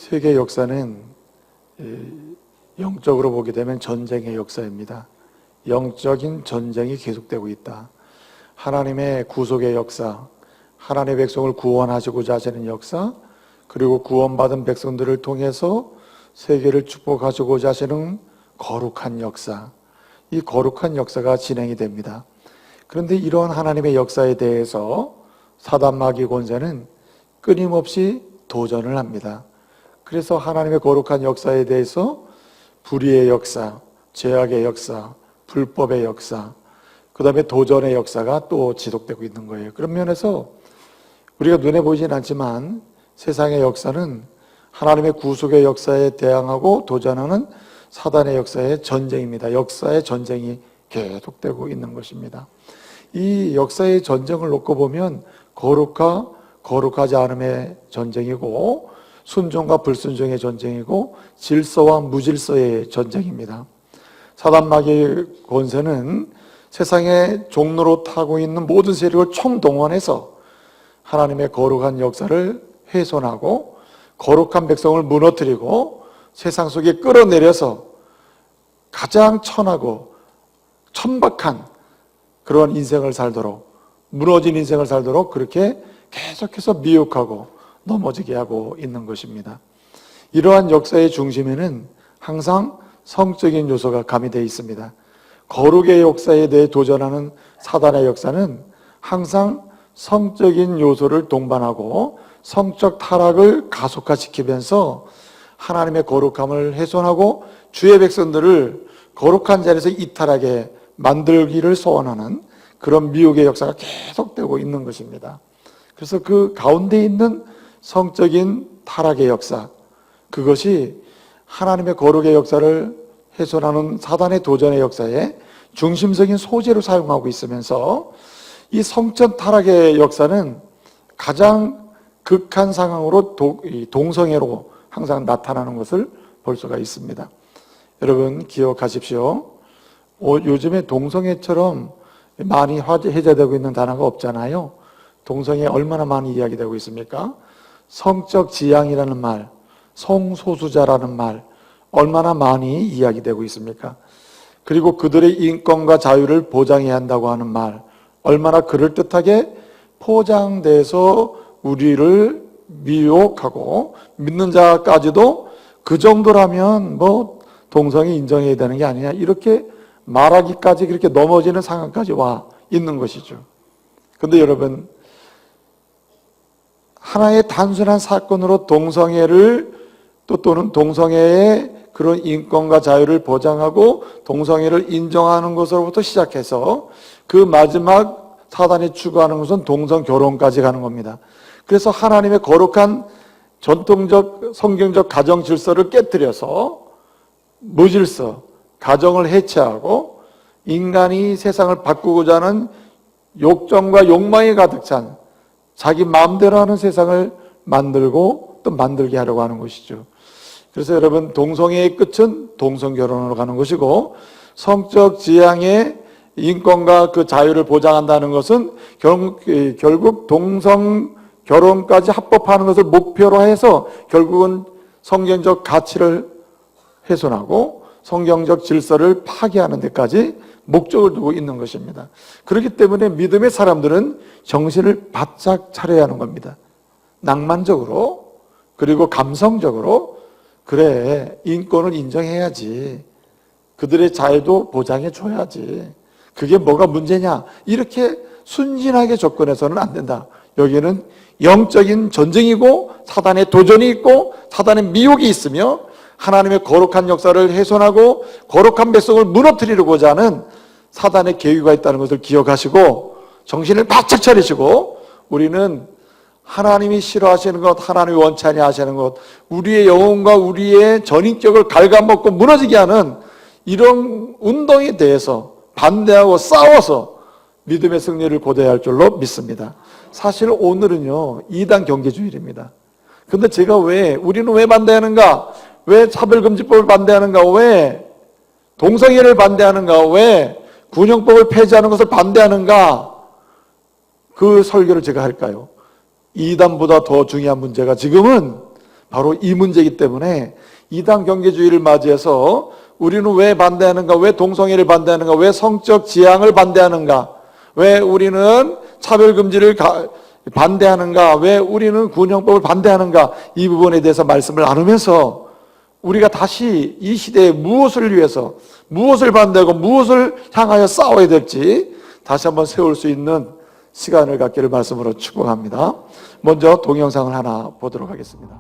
세계 역사는 영적으로 보게 되면 전쟁의 역사입니다. 영적인 전쟁이 계속되고 있다. 하나님의 구속의 역사, 하나님의 백성을 구원하시고자 하시는 역사, 그리고 구원받은 백성들을 통해서 세계를 축복하시고자 하시는 거룩한 역사, 이 거룩한 역사가 진행이 됩니다. 그런데 이러한 하나님의 역사에 대해서 사단 마귀 권세는 끊임없이 도전을 합니다. 그래서 하나님의 거룩한 역사에 대해서 불의의 역사, 죄악의 역사, 불법의 역사, 그 다음에 도전의 역사가 또 지속되고 있는 거예요. 그런 면에서 우리가 눈에 보이진 않지만 세상의 역사는 하나님의 구속의 역사에 대항하고 도전하는 사단의 역사의 전쟁입니다. 역사의 전쟁이 계속되고 있는 것입니다. 이 역사의 전쟁을 놓고 보면 거룩과 거룩하지 않음의 전쟁이고, 순종과 불순종의 전쟁이고, 질서와 무질서의 전쟁입니다. 사단 마귀의 권세는 세상의 종로로 타고 있는 모든 세력을 총동원해서 하나님의 거룩한 역사를 훼손하고 거룩한 백성을 무너뜨리고 세상 속에 끌어내려서 가장 천하고 천박한 그런 인생을 살도록, 무너진 인생을 살도록 그렇게 계속해서 미혹하고 넘어지게 하고 있는 것입니다. 이러한 역사의 중심에는 항상 성적인 요소가 가미되어 있습니다. 거룩의 역사에 대해 도전하는 사단의 역사는 항상 성적인 요소를 동반하고 성적 타락을 가속화시키면서 하나님의 거룩함을 훼손하고 주의 백성들을 거룩한 자리에서 이탈하게 만들기를 소원하는 그런 미혹의 역사가 계속되고 있는 것입니다. 그래서 그 가운데 있는 성적인 타락의 역사, 그것이 하나님의 거룩의 역사를 훼손하는 사단의 도전의 역사에 중심적인 소재로 사용하고 있으면서 이 성적 타락의 역사는 가장 극한 상황으로 동성애로 항상 나타나는 것을 볼 수가 있습니다. 여러분 기억하십시오. 요즘에 동성애처럼 많이 해제되고 있는 단어가 없잖아요. 동성애 얼마나 많이 이야기되고 있습니까? 성적 지향이라는 말, 성소수자라는 말 얼마나 많이 이야기되고 있습니까? 그리고 그들의 인권과 자유를 보장해야 한다고 하는 말 얼마나 그럴듯하게 포장돼서 우리를 미혹하고 믿는 자까지도 그 정도라면 뭐 동성애 인정해야 되는 게 아니냐 이렇게 말하기까지 그렇게 넘어지는 상황까지 와 있는 것이죠. 그런데 여러분, 하나의 단순한 사건으로 동성애를 또는 동성애의 그런 인권과 자유를 보장하고 동성애를 인정하는 것으로부터 시작해서 그 마지막 사단이 추구하는 것은 동성 결혼까지 가는 겁니다. 그래서 하나님의 거룩한 전통적 성경적 가정 질서를 깨뜨려서 무질서, 가정을 해체하고 인간이 세상을 바꾸고자 하는 욕정과 욕망이 가득 찬 자기 마음대로 하는 세상을 만들고 또 만들게 하려고 하는 것이죠. 그래서 여러분, 동성애의 끝은 동성결혼으로 가는 것이고, 성적 지향의 인권과 그 자유를 보장한다는 것은 결국 동성결혼까지 합법화하는 것을 목표로 해서 결국은 성경적 가치를 훼손하고 성경적 질서를 파괴하는 데까지 목적을 두고 있는 것입니다. 그렇기 때문에 믿음의 사람들은 정신을 바짝 차려야 하는 겁니다. 낭만적으로, 그리고 감성적으로, 그래, 인권을 인정해야지, 그들의 자유도 보장해 줘야지, 그게 뭐가 문제냐, 이렇게 순진하게 접근해서는 안 된다. 여기는 영적인 전쟁이고 사단의 도전이 있고 사단의 미혹이 있으며 하나님의 거룩한 역사를 훼손하고 거룩한 백성을 무너뜨리려고자 하는 사단의 계획이 있다는 것을 기억하시고 정신을 바짝 차리시고, 우리는 하나님이 싫어하시는 것, 하나님이 원치 아니하시는 것, 우리의 영혼과 우리의 전인격을 갉아먹고 무너지게 하는 이런 운동에 대해서 반대하고 싸워서 믿음의 승리를 거둬야 할 줄로 믿습니다. 사실 오늘은요 2단 경계주일입니다. 근데 제가 우리는 왜 반대하는가? 왜 차별금지법을 반대하는가? 왜 동성애를 반대하는가? 왜 군형법을 폐지하는 것을 반대하는가? 그 설교를 제가 할까요? 이단보다 더 중요한 문제가 지금은 바로 이 문제이기 때문에 이단 경계주의를 맞이해서 우리는 왜 반대하는가? 왜 동성애를 반대하는가? 왜 성적 지향을 반대하는가? 왜 우리는 차별금지를 반대하는가? 왜 우리는 군형법을 반대하는가? 이 부분에 대해서 말씀을 나누면서 우리가 다시 이 시대에 무엇을 위해서, 무엇을 반대하고 무엇을 향하여 싸워야 될지 다시 한번 세울 수 있는 시간을 갖기를 말씀으로 축복합니다. 먼저 동영상을 하나 보도록 하겠습니다.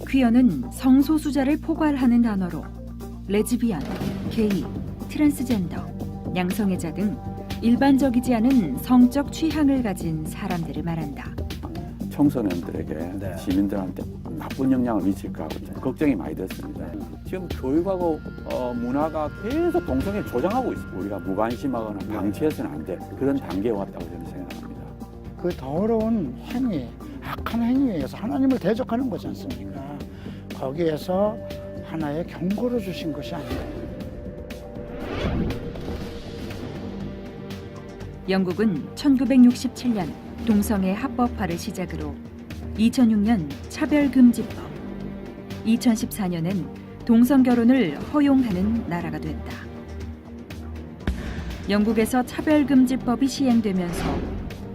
퀴어는 성소수자를 포괄하는 단어로 레즈비언, 게이, 트랜스젠더, 양성애자 등 일반적이지 않은 성적 취향을 가진 사람들을 말한다. 청소년들에게 시민들한테 나쁜 영향을 미칠까 걱정이 많이 됐습니다. 지금 교육하고 문화가 계속 동성애를 조장하고 있습니다. 우리가 무관심하거나 방치해서는 안 될 그런 단계에 왔다고 저는 생각합니다. 그 더러운 행위, 악한 행위에 의해서 하나님을 대적하는 거지 않습니까? 거기에서 하나의 경고를 주신 것이 아니에요. 영국은 1967년 동성애 합법화를 시작으로 2006년 차별금지법, 2014년엔 동성결혼을 허용하는 나라가 됐다. 영국에서 차별금지법이 시행되면서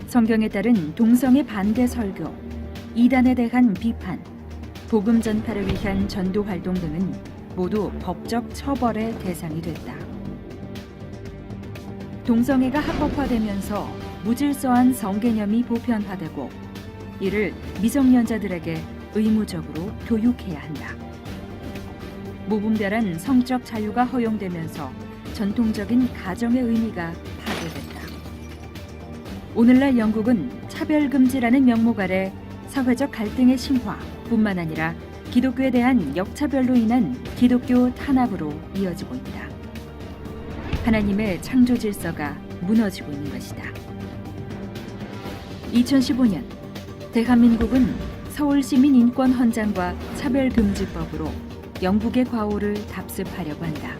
성경에 따른 동성애 반대 설교, 이단에 대한 비판, 복음 전파를 위한 전도 활동 등은 모두 법적 처벌의 대상이 됐다. 동성애가 합법화되면서 무질서한 성개념이 보편화되고 이를 미성년자들에게 의무적으로 교육해야 한다. 무분별한 성적 자유가 허용되면서 전통적인 가정의 의미가 파괴됐다. 오늘날 영국은 차별금지라는 명목 아래 사회적 갈등의 심화뿐만 아니라 기독교에 대한 역차별로 인한 기독교 탄압으로 이어지고 있다. 하나님의 창조 질서가 무너지고 있는 것이다. 2015년 대한민국은 서울시민인권헌장과 차별금지법으로 영국의 과오를 답습하려고 한다.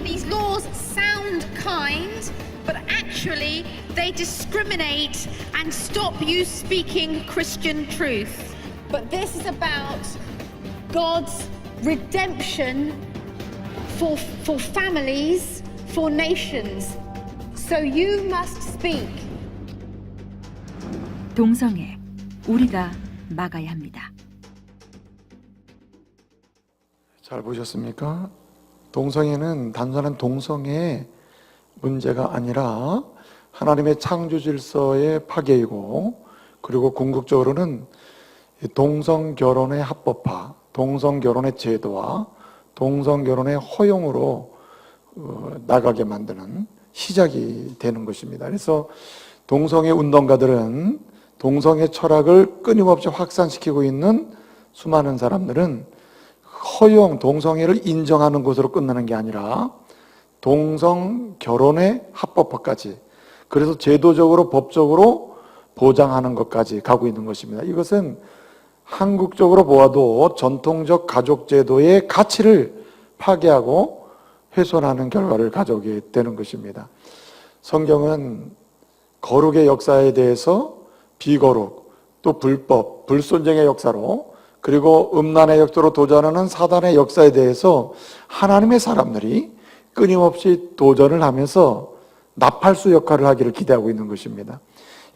These laws sound kind, but actually they discriminate and stop you speaking Christian truth. But this is about God's redemption for families, for nations. So you must speak. 동성애, 우리가 막아야 합니다. 잘 보셨습니까? 동성애는 단순한 동성애의 문제가 아니라 하나님의 창조 질서의 파괴이고, 그리고 궁극적으로는 동성결혼의 합법화, 동성결혼의 제도화, 동성결혼의 허용으로 나가게 만드는 시작이 되는 것입니다. 그래서 동성애 운동가들은 동성애 철학을 끊임없이 확산시키고 있는 수많은 사람들은 허용, 동성애를 인정하는 것으로 끝나는 게 아니라 동성결혼의 합법화까지, 그래서 제도적으로 법적으로 보장하는 것까지 가고 있는 것입니다. 이것은 한국적으로 보아도 전통적 가족제도의 가치를 파괴하고 훼손하는 결과를 가져오게 되는 것입니다. 성경은 거룩의 역사에 대해서 비거룩, 또 불법, 불순종의 역사로, 그리고 음란의 역사로 도전하는 사단의 역사에 대해서 하나님의 사람들이 끊임없이 도전을 하면서 나팔수 역할을 하기를 기대하고 있는 것입니다.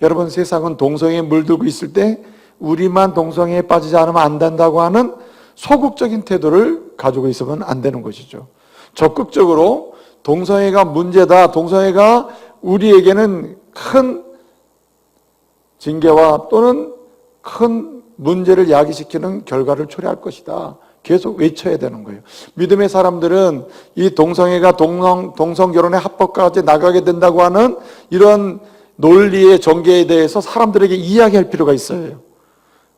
여러분, 세상은 동성애에 물들고 있을 때 우리만 동성애에 빠지지 않으면 안 된다고 하는 소극적인 태도를 가지고 있으면 안 되는 것이죠. 적극적으로 동성애가 문제다, 동성애가 우리에게는 큰 징계와 또는 큰 문제를 야기시키는 결과를 초래할 것이다, 계속 외쳐야 되는 거예요. 믿음의 사람들은 이 동성애가 동성결혼의 합법까지 나가게 된다고 하는 이런 논리의 전개에 대해서 사람들에게 이야기할 필요가 있어요.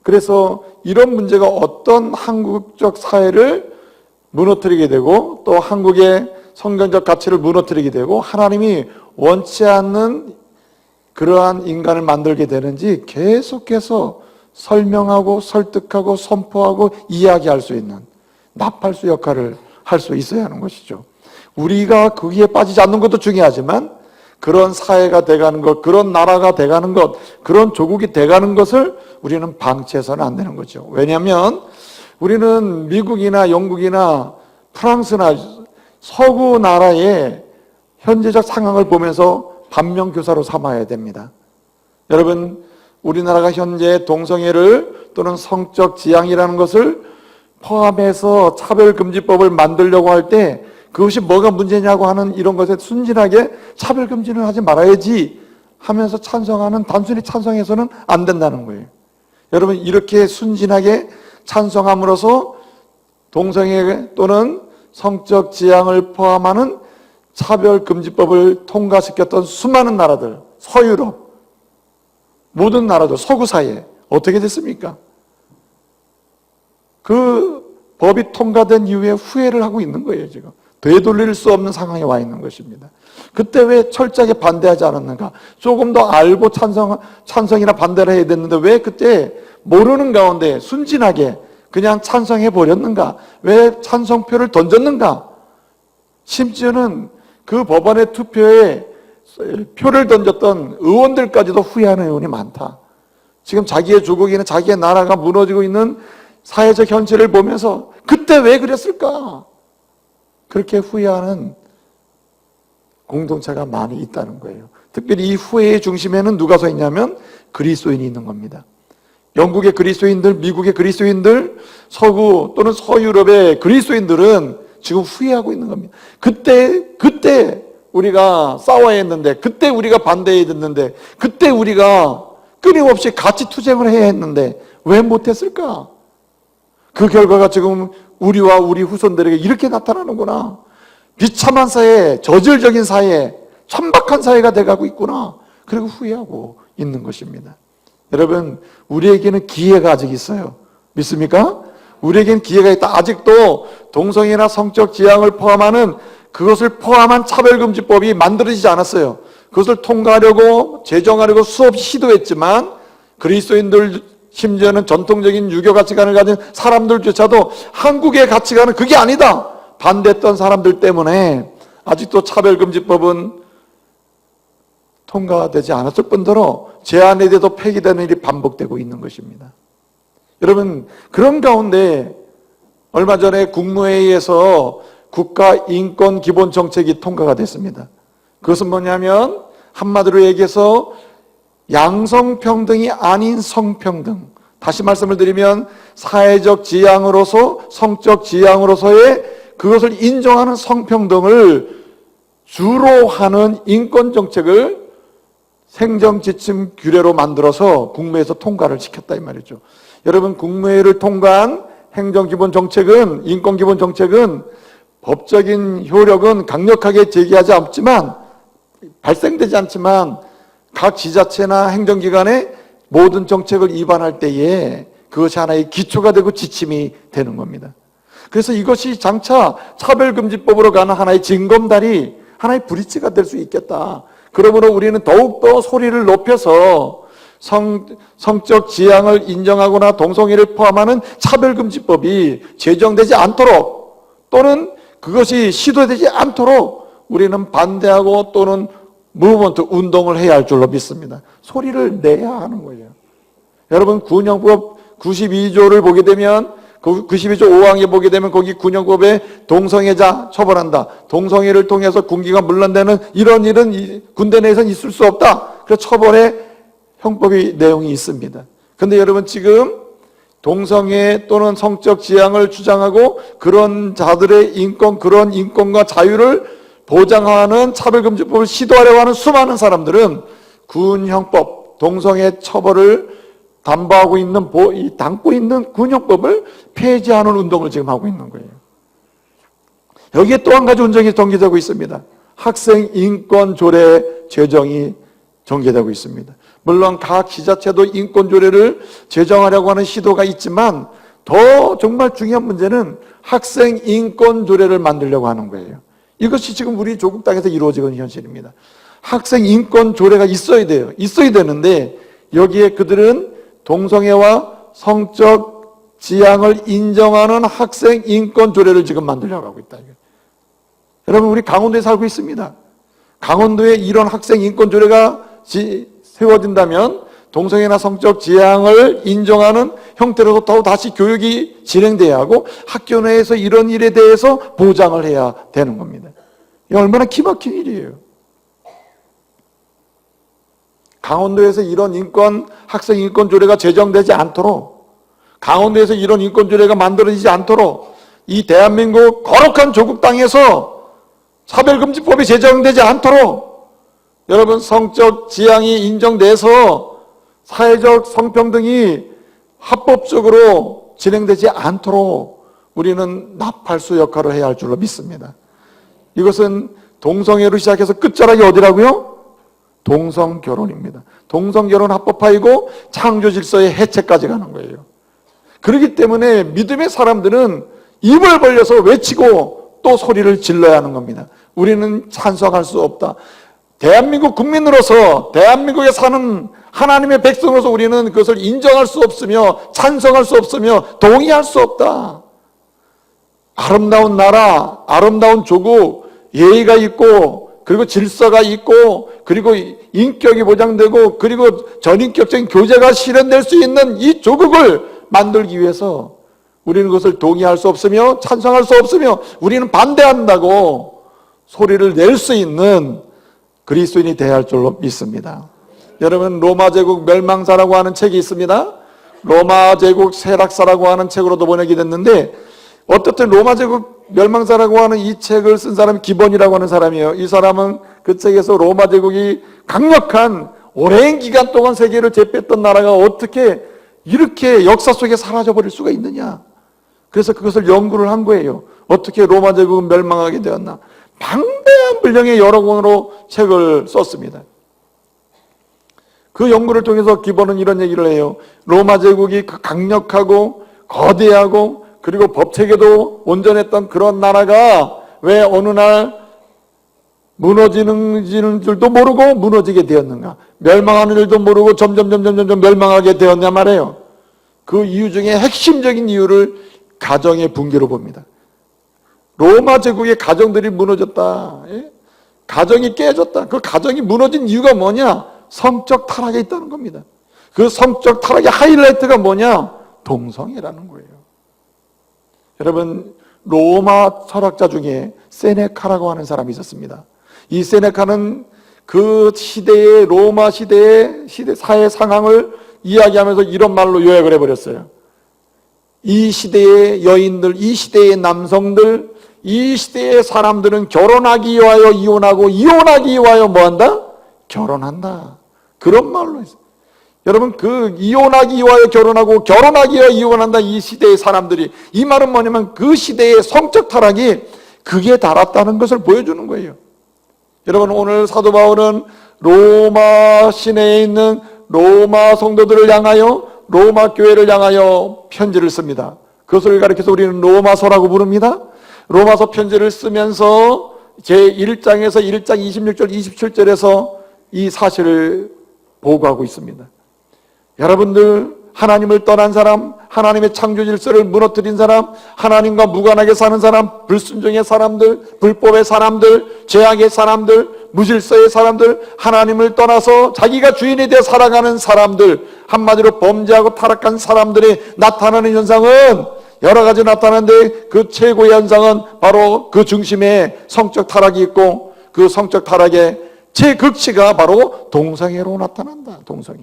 그래서 이런 문제가 어떤 한국적 사회를 무너뜨리게 되고, 또 한국의 성경적 가치를 무너뜨리게 되고, 하나님이 원치 않는 그러한 인간을 만들게 되는지 계속해서 설명하고 설득하고 선포하고 이야기할 수 있는, 나팔수 역할을 할 수 있어야 하는 것이죠. 우리가 거기에 빠지지 않는 것도 중요하지만 그런 사회가 돼가는 것, 그런 나라가 돼가는 것, 그런 조국이 돼가는 것을 우리는 방치해서는 안 되는 거죠. 왜냐하면 우리는 미국이나 영국이나 프랑스나 서구 나라의 현재적 상황을 보면서 반면교사로 삼아야 됩니다. 여러분, 우리나라가 현재 동성애를 또는 성적 지향이라는 것을 포함해서 차별금지법을 만들려고 할 때 그것이 뭐가 문제냐고 하는 이런 것에 순진하게 차별금지는 하지 말아야지 하면서 찬성하는, 단순히 찬성해서는 안 된다는 거예요. 여러분, 이렇게 순진하게 찬성함으로써 동성애 또는 성적 지향을 포함하는 차별금지법을 통과시켰던 수많은 나라들, 서유럽, 모든 나라들, 서구 사회에 어떻게 됐습니까? 그 법이 통과된 이후에 후회를 하고 있는 거예요, 지금. 되돌릴 수 없는 상황에 와 있는 것입니다. 그때 왜 철저하게 반대하지 않았는가? 조금 더 알고 찬성이나 반대를 해야 됐는데 왜 그때 모르는 가운데 순진하게 그냥 찬성해 버렸는가? 왜 찬성표를 던졌는가? 심지어는 그 법안의 투표에 표를 던졌던 의원들까지도 후회하는 의원이 많다. 지금 자기의 조국이나 자기의 나라가 무너지고 있는 사회적 현실을 보면서 그때 왜 그랬을까? 그렇게 후회하는 공동체가 많이 있다는 거예요. 특별히 이 후회의 중심에는 누가 서 있냐면 그리스도인이 있는 겁니다. 영국의 그리스도인들, 미국의 그리스도인들, 서구 또는 서유럽의 그리스도인들은 지금 후회하고 있는 겁니다. 그때 우리가 싸워야 했는데, 그때 우리가 반대해야 됐는데, 그때 우리가 끊임없이 같이 투쟁을 해야 했는데 왜 못했을까? 그 결과가 지금 우리와 우리 후손들에게 이렇게 나타나는구나. 비참한 사회, 저질적인 사회, 천박한 사회가 돼가고 있구나. 그리고 후회하고 있는 것입니다. 여러분, 우리에게는 기회가 아직 있어요. 믿습니까? 우리에겐 기회가 있다. 아직도 동성애나 성적 지향을 포함하는 그것을 포함한 차별금지법이 만들어지지 않았어요. 그것을 통과하려고 제정하려고 수없이 시도했지만 그리스도인들, 심지어는 전통적인 유교 가치관을 가진 사람들조차도 한국의 가치관은 그게 아니다 반대했던 사람들 때문에 아직도 차별금지법은 통과되지 않았을 뿐더러 제한에 대해서 폐기되는 일이 반복되고 있는 것입니다. 여러분, 그런 가운데 얼마 전에 국무회의에서 국가인권기본정책이 통과가 됐습니다. 그것은 뭐냐면 한마디로 얘기해서 양성평등이 아닌 성평등, 다시 말씀을 드리면 사회적 지향으로서 성적 지향으로서의 그것을 인정하는 성평등을 주로 하는 인권정책을 행정지침 규례로 만들어서 국무회에서 통과를 시켰다 이 말이죠. 여러분, 국무회의를 통과한 행정기본정책은, 인권기본정책은 법적인 효력은 강력하게 제기하지 않지만, 발생되지 않지만 각 지자체나 행정기관의 모든 정책을 위반할 때에 그것이 하나의 기초가 되고 지침이 되는 겁니다. 그래서 이것이 장차 차별금지법으로 가는 하나의 징검다리, 하나의 브릿지가 될 수 있겠다. 그러므로 우리는 더욱더 소리를 높여서 성적 지향을 인정하거나 동성애를 포함하는 차별금지법이 제정되지 않도록 또는 그것이 시도되지 않도록 우리는 반대하고 또는 무브먼트, 운동을 해야 할 줄로 믿습니다. 소리를 내야 하는 거예요. 여러분, 군형법 92조를 보게 되면 92조 5항에 보게 되면 거기 군형법에 동성애자 처벌한다. 동성애를 통해서 군기가 물란되는 이런 일은 군대 내에서는 있을 수 없다. 그래서 처벌의 형법의 내용이 있습니다. 그런데 여러분, 지금 동성애 또는 성적 지향을 주장하고 그런 자들의 인권, 그런 인권과 자유를 보장하는 차별금지법을 시도하려고 하는 수많은 사람들은 군형법, 동성애 처벌을 담보하고 있는, 담고 있는 군형법을 폐지하는 운동을 지금 하고 있는 거예요. 여기에 또 한 가지 운동이 전개되고 있습니다. 학생 인권 조례 제정이 전개되고 있습니다. 물론 각 지자체도 인권 조례를 제정하려고 하는 시도가 있지만 더 정말 중요한 문제는 학생 인권 조례를 만들려고 하는 거예요. 이것이 지금 우리 조국 땅에서 이루어지고 있는 현실입니다. 학생 인권 조례가 있어야 돼요. 있어야 되는데 여기에 그들은 동성애와 성적 지향을 인정하는 학생 인권 조례를 지금 만들려고 하고 있다. 여러분, 우리 강원도에 살고 있습니다. 강원도에 이런 학생 인권 조례가 세워진다면 동성애나 성적 지향을 인정하는 형태로서 또 다시 교육이 진행돼야 하고 학교 내에서 이런 일에 대해서 보장을 해야 되는 겁니다. 이게 얼마나 기막힌 일이에요. 강원도에서 이런 학생 인권 조례가 제정되지 않도록, 강원도에서 이런 인권 조례가 만들어지지 않도록 이 대한민국 거룩한 조국 땅에서 차별금지법이 제정되지 않도록 여러분, 성적 지향이 인정돼서 사회적 성평등이 합법적으로 진행되지 않도록 우리는 나팔수 역할을 해야 할 줄로 믿습니다. 이것은 동성애로 시작해서 끝자락이 어디라고요? 동성결혼입니다. 동성결혼 합법화이고 창조질서의 해체까지 가는 거예요. 그렇기 때문에 믿음의 사람들은 입을 벌려서 외치고 또 소리를 질러야 하는 겁니다. 우리는 찬성할 수 없다. 대한민국 국민으로서, 대한민국에 사는 하나님의 백성으로서 우리는 그것을 인정할 수 없으며 찬성할 수 없으며 동의할 수 없다. 아름다운 나라, 아름다운 조국, 예의가 있고 그리고 질서가 있고 그리고 인격이 보장되고 그리고 전인격적인 교제가 실현될 수 있는 이 조국을 만들기 위해서 우리는 그것을 동의할 수 없으며 찬성할 수 없으며 우리는 반대한다고 소리를 낼 수 있는 그리스도인이 되어야 할 줄로 믿습니다. 여러분, 로마 제국 멸망사라고 하는 책이 있습니다. 로마 제국 세락사라고 하는 책으로도 번역이 됐는데, 어떻든 로마 제국 멸망사라고 하는 이 책을 쓴 사람이 기본이라고 하는 사람이에요. 이 사람은 그 책에서 로마 제국이 강력한 오랜 기간 동안 세계를 제패했던 나라가 어떻게 이렇게 역사 속에 사라져버릴 수가 있느냐. 그래서 그것을 연구를 한 거예요. 어떻게 로마 제국은 멸망하게 되었나. 방대한 분량의 여러 권으로 책을 썼습니다. 그 연구를 통해서 기본은 이런 얘기를 해요. 로마 제국이 그 강력하고 거대하고 그리고 법체계도 온전했던 그런 나라가 왜 어느 날 무너지는 줄도 모르고 무너지게 되었는가. 멸망하는 줄도 모르고 점점 멸망하게 되었냐 말이에요. 그 이유 중에 핵심적인 이유를 가정의 붕괴로 봅니다. 로마 제국의 가정들이 무너졌다. 가정이 깨졌다. 그 가정이 무너진 이유가 뭐냐? 성적 타락에 있다는 겁니다. 그 성적 타락의 하이라이트가 뭐냐? 동성애라는 거예요. 여러분, 로마 철학자 중에 세네카라고 하는 사람이 있었습니다. 이 세네카는 그 시대의 로마 시대의 사회 상황을 이야기하면서 이런 말로 요약을 해버렸어요. 이 시대의 여인들, 이 시대의 남성들, 이 시대의 사람들은 결혼하기 위하여 이혼하고 이혼하기 위하여 뭐한다? 결혼한다. 그런 말로 했어요. 여러분, 그 이혼하기 위하여 결혼하고 결혼하기 위하여 이혼한다. 이 시대의 사람들이, 이 말은 뭐냐면 그 시대의 성적 타락이 극에 달았다는 것을 보여주는 거예요. 여러분, 오늘 사도 바울은 로마 시내에 있는 로마 성도들을 향하여, 로마 교회를 향하여 편지를 씁니다. 그것을 가리켜서 우리는 로마서라고 부릅니다. 로마서 편지를 쓰면서 제1장에서 1장 26절 27절에서 이 사실을 보고하고 있습니다. 여러분들, 하나님을 떠난 사람, 하나님의 창조 질서를 무너뜨린 사람, 하나님과 무관하게 사는 사람, 불순종의 사람들, 불법의 사람들, 죄악의 사람들, 무질서의 사람들, 하나님을 떠나서 자기가 주인이 되어 살아가는 사람들, 한마디로 범죄하고 타락한 사람들이 나타나는 현상은 여러 가지 나타나는데 그 최고의 현상은 바로 그 중심에 성적 타락이 있고 그 성적 타락의 최극치가 바로 동성애로 나타난다. 동성애.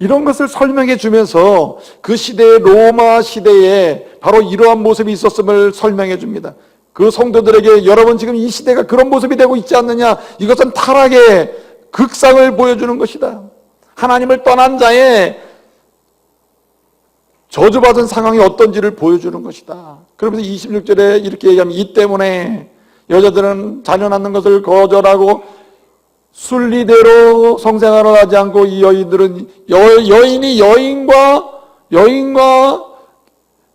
이런 것을 설명해 주면서 그 시대의 로마 시대에 바로 이러한 모습이 있었음을 설명해 줍니다. 그 성도들에게 여러분 지금 이 시대가 그런 모습이 되고 있지 않느냐. 이것은 타락의 극상을 보여주는 것이다. 하나님을 떠난 자의 저주받은 상황이 어떤지를 보여주는 것이다. 그러면서 26절에 이렇게 얘기하면 이 때문에 여자들은 자녀 낳는 것을 거절하고 순리대로 성생활을 하지 않고 이 여인들은 여인이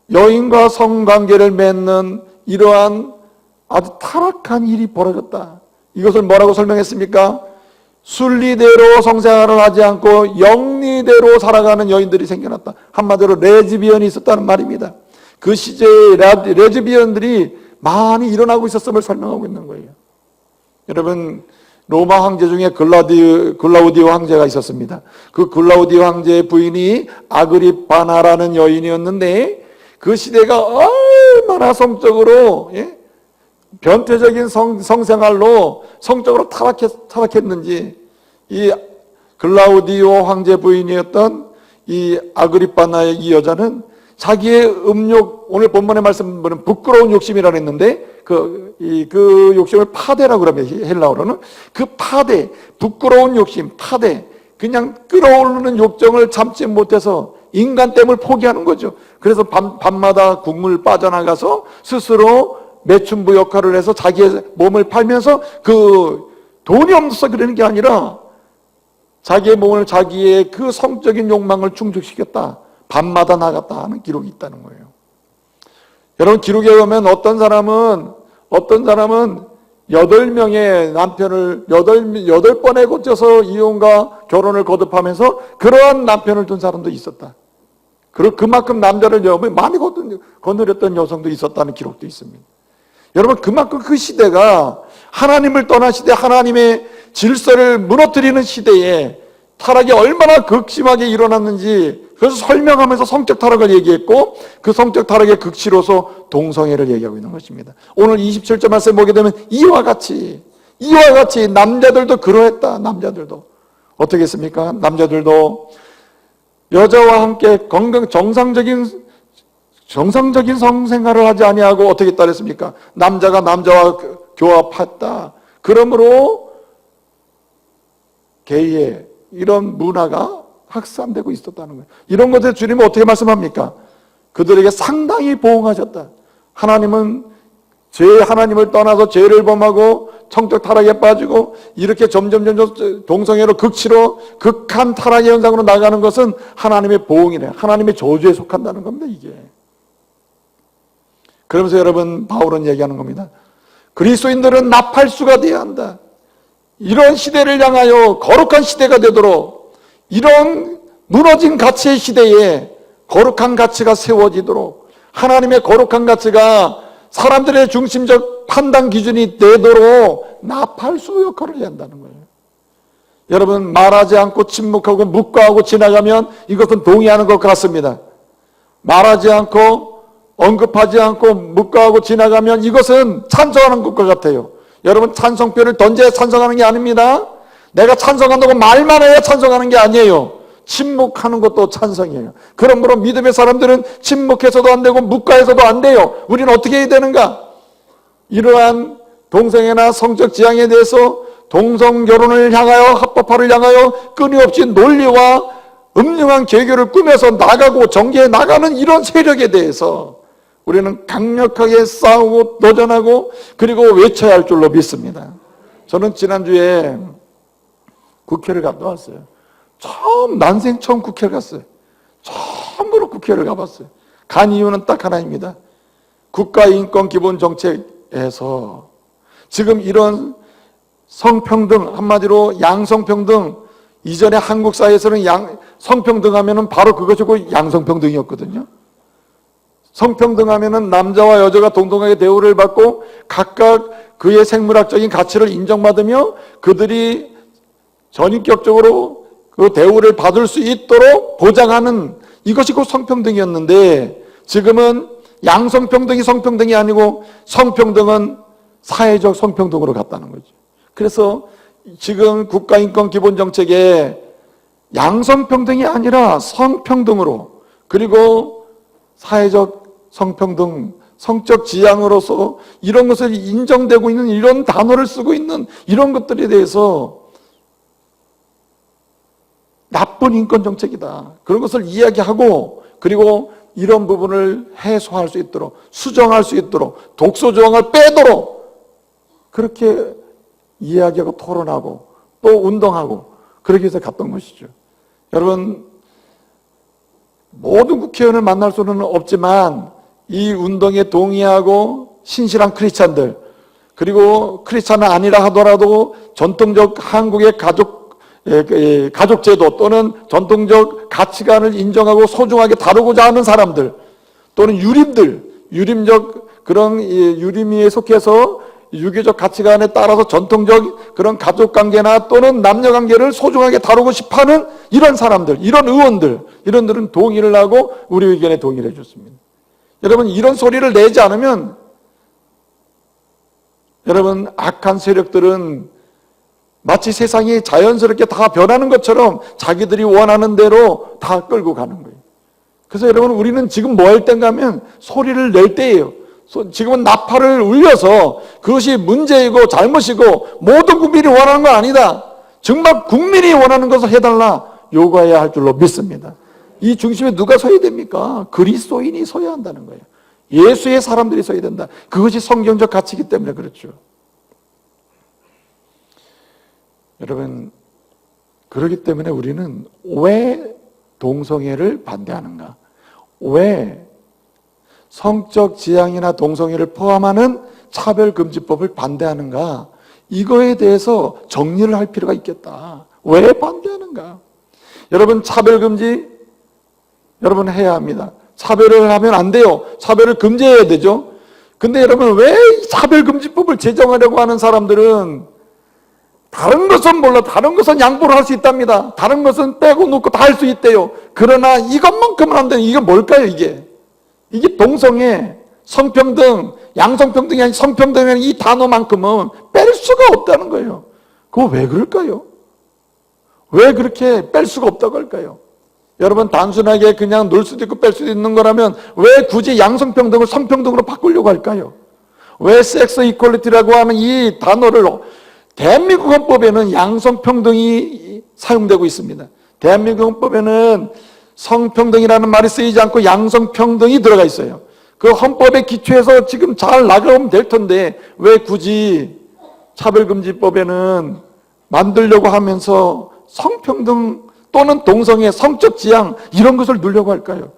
여인과 성관계를 맺는 이러한 아주 타락한 일이 벌어졌다. 이것을 뭐라고 설명했습니까? 순리대로 성생활을 하지 않고 영리대로 살아가는 여인들이 생겨났다. 한마디로 레즈비언이 있었다는 말입니다. 그 시대에 레즈비언들이 많이 일어나고 있었음을 설명하고 있는 거예요. 여러분, 로마 황제 중에 글라우디오 황제가 있었습니다. 그 글라우디오 황제의 부인이 아그리파나라는 여인이었는데 그 시대가 얼마나 성적으로 변태적인 성생활로 성적으로 타락했는지, 이 글라우디오 황제 부인이었던 이 아그리파나의 이 여자는 자기의 음욕, 오늘 본문의 말씀은 부끄러운 욕심이라고 했는데 그 욕심을 파대라고 그러면 헬라어로는 그 파대, 부끄러운 욕심, 파대, 그냥 끌어오르는 욕정을 참지 못해서 인간됨을 포기하는 거죠. 그래서 밤마다 국물 빠져나가서 스스로 매춘부 역할을 해서 자기의 몸을 팔면서 그 돈이 없어서 그러는 게 아니라 자기의 몸을, 자기의 그 성적인 욕망을 충족시켰다. 밤마다 나갔다 하는 기록이 있다는 거예요. 여러분, 기록에 보면 어떤 사람은 8명의 남편을 8번에 고쳐서 이혼과 결혼을 거듭하면서 그러한 남편을 둔 사람도 있었다. 그만큼 남자를 많이 거느렸던 여성도 있었다는 기록도 있습니다. 여러분, 그만큼 그 시대가 하나님을 떠난 시대, 하나님의 질서를 무너뜨리는 시대에 타락이 얼마나 극심하게 일어났는지, 그래서 설명하면서 성적 타락을 얘기했고 그 성적 타락의 극치로서 동성애를 얘기하고 있는 것입니다. 오늘 27절 말씀 보게 되면 이와 같이 남자들도 그러했다. 남자들도 어떻게 했습니까? 남자들도 여자와 함께 정상적인 성생활을 하지 아니하고 어떻게 했다 그랬습니까? 남자가 남자와 교합했다. 그러므로 게이의 이런 문화가 확산되고 있었다는 거예요. 이런 것에 주님은 어떻게 말씀합니까? 그들에게 상당히 보응하셨다. 하나님은 하나님을 떠나서 죄를 범하고 성적 타락에 빠지고 이렇게 점점 동성애로 극치로 극한 타락의 현상으로 나가는 것은 하나님의 보응이래. 하나님의 저주에 속한다는 겁니다, 이게. 그러면서 여러분, 바울은 얘기하는 겁니다. 그리스도인들은 나팔수가 되어야 한다. 이런 시대를 향하여 거룩한 시대가 되도록, 이런 무너진 가치의 시대에 거룩한 가치가 세워지도록, 하나님의 거룩한 가치가 사람들의 중심적 판단 기준이 되도록 나팔수 역할을 해야 한다는 거예요. 여러분, 말하지 않고 침묵하고 묵과하고 지나가면 이것은 동의하는 것 같습니다. 말하지 않고 언급하지 않고 묵과하고 지나가면 이것은 찬성하는 것과 같아요. 여러분, 찬성표를 던져야 찬성하는 게 아닙니다. 내가 찬성한다고 말만 해야 찬성하는 게 아니에요. 침묵하는 것도 찬성이에요. 그러므로 믿음의 사람들은 침묵해서도 안 되고 묵과해서도 안 돼요. 우리는 어떻게 해야 되는가? 이러한 동성애나 성적 지향에 대해서 동성결혼을 향하여, 합법화를 향하여 끊임없이 논리와 음흉한 계교를 꾸며서 나가고 전개해 나가는 이런 세력에 대해서 우리는 강력하게 싸우고 도전하고 그리고 외쳐야 할 줄로 믿습니다. 저는 지난주에 국회를 갔다 왔어요. 난생 처음 국회를 갔어요. 처음으로 국회를 가봤어요. 간 이유는 딱 하나입니다. 국가인권기본정책에서 지금 이런 성평등, 한마디로 양성평등, 이전에 한국 사회에서는 성평등 하면은 바로 그것이고 양성평등이었거든요. 성평등 하면은 남자와 여자가 동등하게 대우를 받고 각각 그의 생물학적인 가치를 인정받으며 그들이 전인격적으로 그 대우를 받을 수 있도록 보장하는 이것이 곧 성평등이었는데, 지금은 양성평등이 성평등이 아니고 성평등은 사회적 성평등으로 갔다는 거죠. 그래서 지금 국가인권기본정책에 양성평등이 아니라 성평등으로, 그리고 사회적 성평등, 성적 지향으로서 이런 것을 인정되고 있는 이런 단어를 쓰고 있는 이런 것들에 대해서 나쁜 인권정책이다. 그런 것을 이야기하고, 그리고 이런 부분을 해소할 수 있도록, 수정할 수 있도록, 독소조항을 빼도록 그렇게 이야기하고 토론하고 또 운동하고 그렇게 해서 갔던 것이죠. 여러분, 모든 국회의원을 만날 수는 없지만 이 운동에 동의하고 신실한 크리스찬들, 그리고 크리스찬은 아니라 하더라도 전통적 한국의 가족제도 또는 전통적 가치관을 인정하고 소중하게 다루고자 하는 사람들 또는 유림적 그런 유림위에 속해서 유교적 가치관에 따라서 전통적 그런 가족관계나 또는 남녀관계를 소중하게 다루고 싶어하는 이런 사람들, 이런 이런들은 동의를 하고 우리 의견에 동의를 해줬습니다. 여러분, 이런 소리를 내지 않으면 여러분, 악한 세력들은 마치 세상이 자연스럽게 다 변하는 것처럼 자기들이 원하는 대로 다 끌고 가는 거예요. 그래서 여러분, 우리는 지금 뭐 할 때인가 하면 소리를 낼 때예요. 지금은 나팔을 울려서 그것이 문제이고 잘못이고 모든 국민이 원하는 건 아니다. 정말 국민이 원하는 것을 해달라 요구해야 할 줄로 믿습니다. 이 중심에 누가 서야 됩니까? 그리스도인이 서야 한다는 거예요. 예수의 사람들이 서야 된다. 그것이 성경적 가치이기 때문에 그렇죠. 여러분, 그렇기 때문에 우리는 왜 동성애를 반대하는가? 왜 성적 지향이나 동성애를 포함하는 차별금지법을 반대하는가? 이거에 대해서 정리를 할 필요가 있겠다. 왜 반대하는가? 여러분, 차별금지 여러분 해야 합니다. 차별을 하면 안 돼요. 차별을 금지해야 되죠. 근데 여러분, 왜 차별금지법을 제정하려고 하는 사람들은 다른 것은 몰라, 다른 것은 양보를 할 수 있답니다. 다른 것은 빼고 놓고 다 할 수 있대요. 그러나 이것만큼은 안 돼요. 이게 뭘까요, 이게? 이게 동성애, 성평등, 양성평등이 아닌 성평등이라는 이 단어만큼은 뺄 수가 없다는 거예요. 그거 왜 그럴까요? 왜 그렇게 뺄 수가 없다고 할까요? 여러분, 단순하게 그냥 놀 수도 있고 뺄 수도 있는 거라면 왜 굳이 양성평등을 성평등으로 바꾸려고 할까요? 왜 섹스 이퀄리티라고 하는 이 단어를 대한민국 헌법에는 양성평등이 사용되고 있습니다. 대한민국 헌법에는 성평등이라는 말이 쓰이지 않고 양성평등이 들어가 있어요. 그 헌법의 기초에서 지금 잘 나가면 될 텐데 왜 굳이 차별금지법에는 만들려고 하면서 성평등 또는 동성애, 성적 지향 이런 것을 누려고 할까요?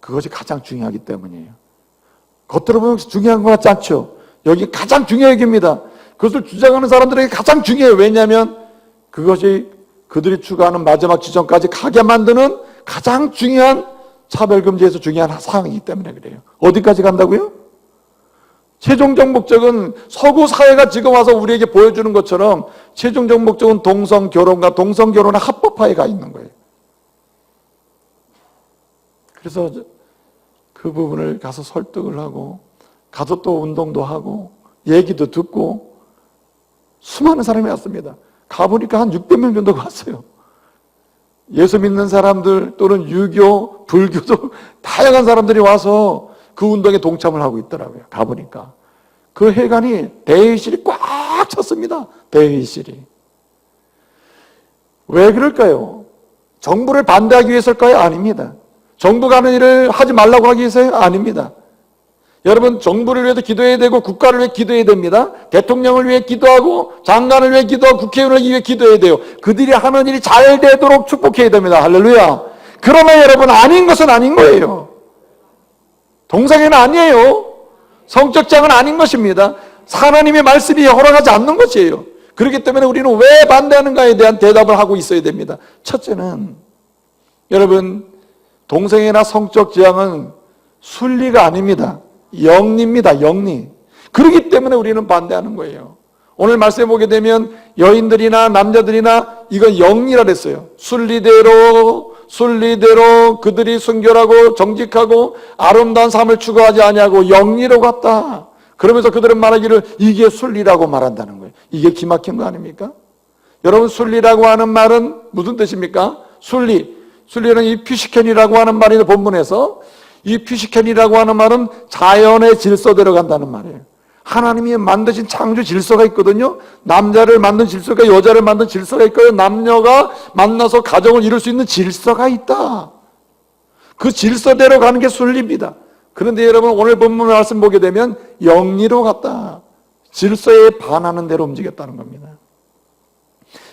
그것이 가장 중요하기 때문이에요. 겉으로 보면 중요한 것 같지 않죠? 여기 가장 중요한 얘기입니다. 그것을 주장하는 사람들에게 가장 중요해요. 왜냐하면 그것이 그들이 추구하는 마지막 지점까지 가게 만드는 가장 중요한 차별금지에서 중요한 사항이기 때문에 그래요. 어디까지 간다고요? 최종적 목적은 서구 사회가 지금 와서 우리에게 보여주는 것처럼 최종적 목적은 동성결혼과 동성결혼의 합법화에 가 있는 거예요. 그래서 그 부분을 가서 설득을 하고 가서 또 운동도 하고 얘기도 듣고 수많은 사람이 왔습니다. 가보니까 한 600명 정도가 왔어요. 예수 믿는 사람들 또는 유교, 불교도 다양한 사람들이 와서 그 운동에 동참을 하고 있더라고요. 가보니까. 그 회관이 대회의실이 꽉 찼습니다. 대회의실이. 왜 그럴까요? 정부를 반대하기 위해서일까요? 아닙니다. 정부가 하는 일을 하지 말라고 하기 위해서요? 아닙니다. 여러분, 정부를 위해서 기도해야 되고 국가를 위해 기도해야 됩니다. 대통령을 위해 기도하고 장관을 위해 기도하고 국회의원을 위해 기도해야 돼요. 그들이 하는 일이 잘 되도록 축복해야 됩니다. 할렐루야. 그러나 여러분, 아닌 것은 아닌 거예요. 동성애는 아니에요. 성적 지향은 아닌 것입니다. 하나님의 말씀이 허락하지 않는 것이에요. 그렇기 때문에 우리는 왜 반대하는가에 대한 대답을 하고 있어야 됩니다. 첫째는 여러분, 동성애나 성적 지향은 순리가 아닙니다. 영리입니다. 영리. 그렇기 때문에 우리는 반대하는 거예요. 오늘 말씀해 보게 되면 여인들이나 남자들이나 이건 영리라 그랬어요. 순리대로 그들이 순결하고 정직하고 아름다운 삶을 추구하지 아니하고 영리로 갔다. 그러면서 그들은 말하기를 이게 순리라고 말한다는 거예요. 이게 기막힌 거 아닙니까? 여러분, 순리라고 하는 말은 무슨 뜻입니까? 순리는 이 퓨시켄이라고 하는 말이 본문에서 이 퓨시켄이라고 하는 말은 자연의 질서대로 간다는 말이에요. 하나님이 만드신 창조 질서가 있거든요. 남자를 만든 질서가, 여자를 만든 질서가 있고요. 남녀가 만나서 가정을 이룰 수 있는 질서가 있다. 그 질서대로 가는 게 순리입니다. 그런데 여러분, 오늘 본문 말씀 보게 되면 영리로 갔다. 질서에 반하는 대로 움직였다는 겁니다.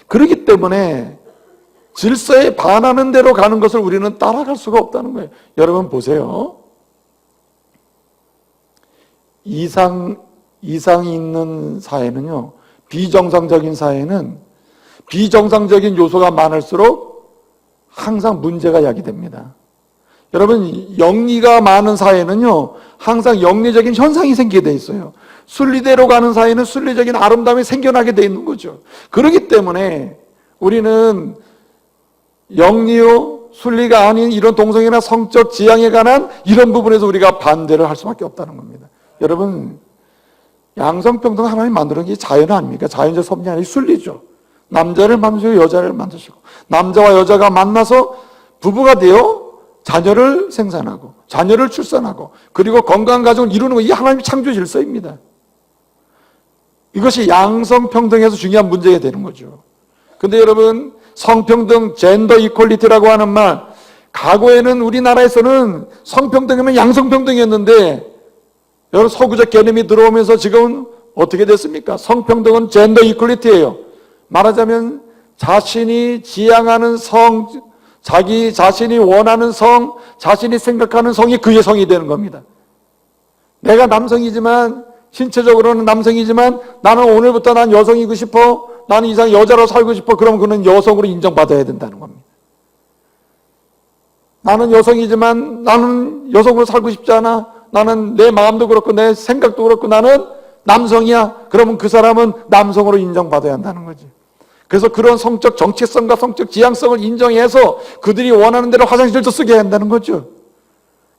그렇기 때문에 질서에 반하는 대로 가는 것을 우리는 따라갈 수가 없다는 거예요. 여러분 보세요. 이상이 있는 사회는요, 비정상적인 사회는 비정상적인 요소가 많을수록 항상 문제가 야기됩니다. 여러분, 영리가 많은 사회는요, 항상 영리적인 현상이 생기게 돼 있어요. 순리대로 가는 사회는 순리적인 아름다움이 생겨나게 돼 있는 거죠. 그렇기 때문에 우리는 영리요, 순리가 아닌 이런 동성애나 성적 지향에 관한 이런 부분에서 우리가 반대를 할 수밖에 없다는 겁니다. 여러분, 양성평등 하나님 만드는 게 자연 아닙니까? 자연적 섭리 아니고 순리죠. 남자를 만드시고 여자를 만드시고, 남자와 여자가 만나서 부부가 되어 자녀를 생산하고 자녀를 출산하고 그리고 건강한 가정을 이루는 거, 이게 하나님의 창조 질서입니다. 이것이 양성평등에서 중요한 문제가 되는 거죠. 근데 여러분, 성평등, 젠더 이퀄리티라고 하는 말, 과거에는 우리나라에서는 성평등이면 양성평등이었는데 여러분, 서구적 개념이 들어오면서 지금 어떻게 됐습니까? 성평등은 젠더 이퀄리티예요. 말하자면 자신이 지향하는 성, 자기 자신이 원하는 성, 자신이 생각하는 성이 그의 성이 되는 겁니다. 내가 남성이지만, 신체적으로는 남성이지만 나는 오늘부터 난 여성이고 싶어, 나는 이상 여자로 살고 싶어, 그러면 그는 여성으로 인정받아야 된다는 겁니다. 나는 여성이지만 나는 여성으로 살고 싶지 않아, 나는 내 마음도 그렇고 내 생각도 그렇고 나는 남성이야, 그러면 그 사람은 남성으로 인정받아야 한다는 거지. 그래서 그런 성적 정체성과 성적 지향성을 인정해서 그들이 원하는 대로 화장실도 쓰게 한다는 거죠.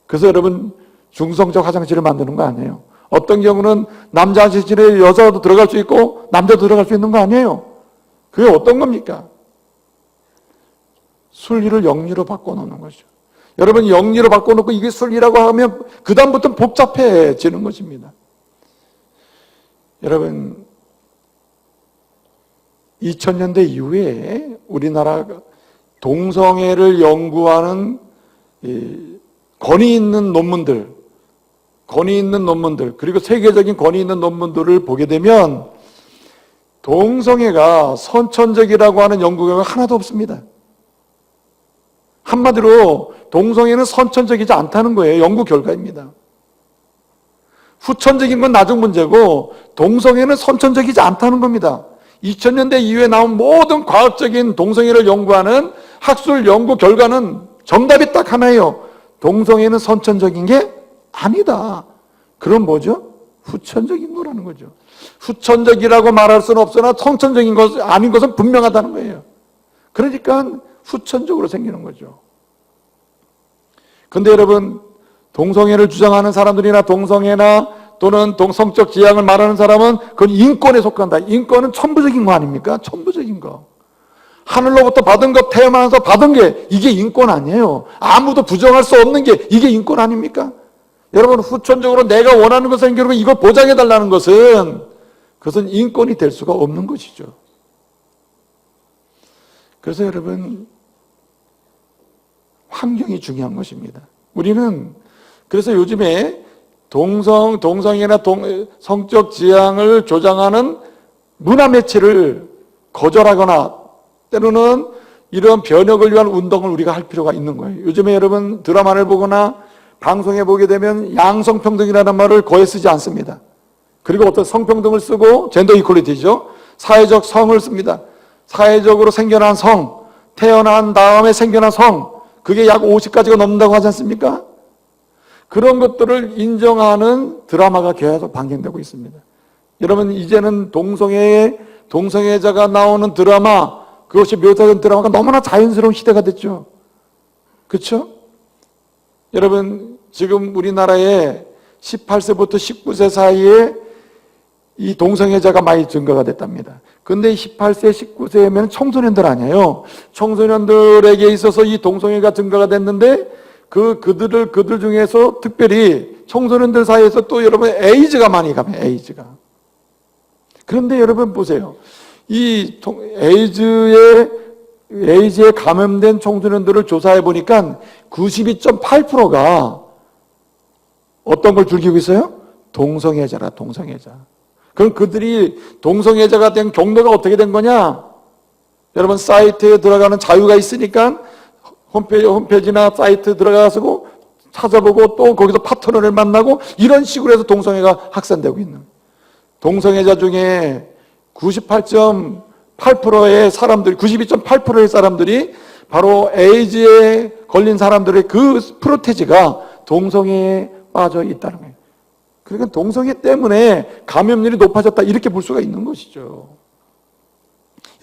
그래서 여러분, 중성적 화장실을 만드는 거 아니에요. 어떤 경우는 남자 화장실에 여자도 들어갈 수 있고 남자도 들어갈 수 있는 거 아니에요. 그게 어떤 겁니까? 순리를 영리로 바꿔놓는 거죠. 여러분, 영리로 바꿔놓고 이게 순리라고 하면 그 다음부터는 복잡해지는 것입니다. 여러분, 2000년대 이후에 우리나라 동성애를 연구하는 권위 있는 논문들, 그리고 세계적인 권위 있는 논문들을 보게 되면 동성애가 선천적이라고 하는 연구 결과가 하나도 없습니다. 한마디로 동성애는 선천적이지 않다는 거예요. 연구 결과입니다. 후천적인 건 나중 문제고 동성애는 선천적이지 않다는 겁니다. 2000년대 이후에 나온 모든 과학적인 동성애를 연구하는 학술 연구 결과는 정답이 딱 하나예요. 동성애는 선천적인 게 아니다. 그럼 뭐죠? 후천적인 거라는 거죠. 후천적이라고 말할 수는 없으나 선천적인 것 아닌 것은 분명하다는 거예요. 그러니까 후천적으로 생기는 거죠. 근데 여러분, 동성애를 주장하는 사람들이나 동성애나 또는 동성적 지향을 말하는 사람은 그건 인권에 속한다. 인권은 천부적인 거 아닙니까? 천부적인 거. 하늘로부터 받은 것, 태어나서 받은 게 이게 인권 아니에요. 아무도 부정할 수 없는 게 이게 인권 아닙니까? 여러분, 후천적으로 내가 원하는 것을 생기고 이걸 보장해달라는 것은 그것은 인권이 될 수가 없는 것이죠. 그래서 여러분, 환경이 중요한 것입니다. 우리는 그래서 요즘에 동성애나 성적 지향을 조장하는 문화 매체를 거절하거나 때로는 이런 변혁을 위한 운동을 우리가 할 필요가 있는 거예요. 요즘에 여러분 드라마를 보거나 방송에 보게 되면 양성평등이라는 말을 거의 쓰지 않습니다. 그리고 어떤 성평등을 쓰고 젠더 이퀄리티죠. 사회적 성을 씁니다. 사회적으로 생겨난 성, 태어난 다음에 생겨난 성, 그게 약 50가지가 넘는다고 하지 않습니까? 그런 것들을 인정하는 드라마가 계속 방영되고 있습니다. 여러분, 이제는 동성애자가 나오는 드라마, 그것이 묘사된 드라마가 너무나 자연스러운 시대가 됐죠. 그렇죠? 여러분, 지금 우리나라에 18세부터 19세 사이에 이 동성애자가 많이 증가가 됐답니다. 근데 18세, 19세면 청소년들 아니에요. 청소년들에게 있어서 이 동성애가 증가가 됐는데 그들 중에서 특별히 청소년들 사이에서 또 여러분 에이즈가 많이 가면 에이즈가. 그런데 여러분 보세요. 이 에이즈에 감염된 청소년들을 조사해 보니까 92.8%가 어떤 걸 즐기고 있어요? 동성애자라, 동성애자. 그럼 그들이 동성애자가 된 경로가 어떻게 된 거냐? 여러분, 사이트에 들어가는 자유가 있으니까 홈페이지나 사이트 들어가서 찾아보고 또 거기서 파트너를 만나고 이런 식으로 해서 동성애가 확산되고 있는. 동성애자 중에 98.8%의 사람들이, 92.8%의 사람들이 바로 에이즈에 걸린 사람들의 그 프로테지가 동성애에 빠져 있다는 거예요. 그러니까 동성애 때문에 감염률이 높아졌다, 이렇게 볼 수가 있는 것이죠.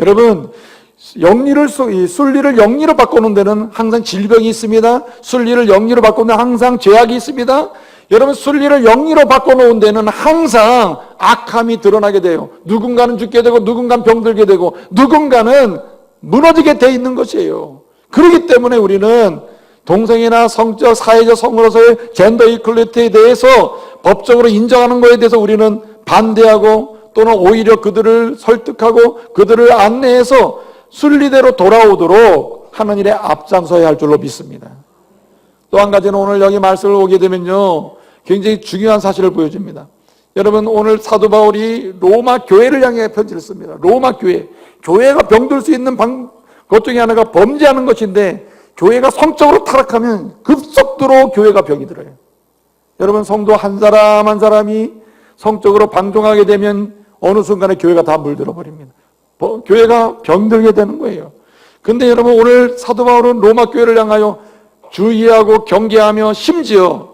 여러분, 순리를 영리로 바꾸는 데는 항상 질병이 있습니다. 순리를 영리로 바꾸는 데는 항상 죄악이 있습니다. 여러분, 순리를 영리로 바꿔놓은 데는 항상 악함이 드러나게 돼요. 누군가는 죽게 되고, 누군가는 병들게 되고, 누군가는 무너지게 돼 있는 것이에요. 그렇기 때문에 우리는 동성애나 성적, 사회적 성으로서의 젠더 이퀄리티에 대해서 법적으로 인정하는 것에 대해서 우리는 반대하고, 또는 오히려 그들을 설득하고 그들을 안내해서 순리대로 돌아오도록 하는 일에 앞장서야 할 줄로 믿습니다. 또 한 가지는 오늘 여기 말씀을 오게 되면요, 굉장히 중요한 사실을 보여줍니다. 여러분, 오늘 사도 바울이 로마 교회를 향해 편지를 씁니다. 로마 교회. 교회가 병들 수 있는 것 중에 하나가 범죄하는 것인데, 교회가 성적으로 타락하면 급속도로 교회가 병이 들어요. 여러분, 성도 한 사람 한 사람이 성적으로 방종하게 되면 어느 순간에 교회가 다 물들어 버립니다. 교회가 병들게 되는 거예요. 근데 여러분, 오늘 사도 바울은 로마 교회를 향하여 주의하고 경계하며 심지어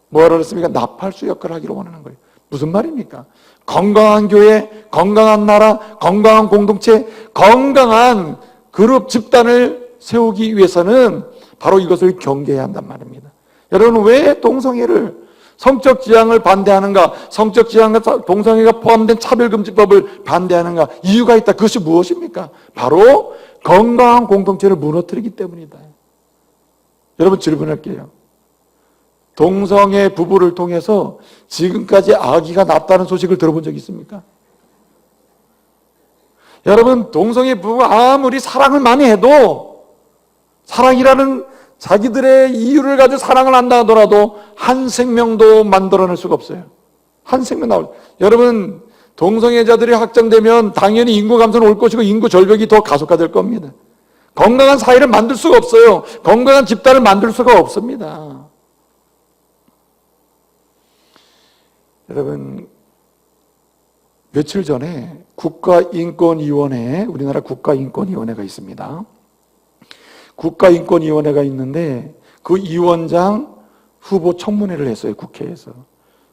뭐라 그랬습니까? 나팔수 역할을 하기로 원하는 거예요. 무슨 말입니까? 건강한 교회, 건강한 나라, 건강한 공동체, 건강한 그룹 집단을 세우기 위해서는 바로 이것을 경계해야 한단 말입니다. 여러분, 왜 동성애를, 성적 지향을 반대하는가? 성적 지향과 동성애가 포함된 차별금지법을 반대하는가? 이유가 있다. 그것이 무엇입니까? 바로 건강한 공동체를 무너뜨리기 때문이다. 여러분, 질문할게요. 동성애 부부를 통해서 지금까지 아기가 났다는 소식을 들어본 적 있습니까? 여러분, 동성애 부부가 아무리 사랑을 많이 해도, 사랑이라는 자기들의 이유를 가지고 사랑을 한다 하더라도 한 생명도 만들어낼 수가 없어요. 한 생명 나올. 여러분, 동성애자들이 확정되면 당연히 인구 감소는 올 것이고 인구 절벽이 더 가속화될 겁니다. 건강한 사회를 만들 수가 없어요. 건강한 집단을 만들 수가 없습니다. 여러분, 며칠 전에 국가인권위원회, 우리나라 국가인권위원회가 있습니다. 국가인권위원회가 있는데 그 위원장 후보 청문회를 했어요, 국회에서.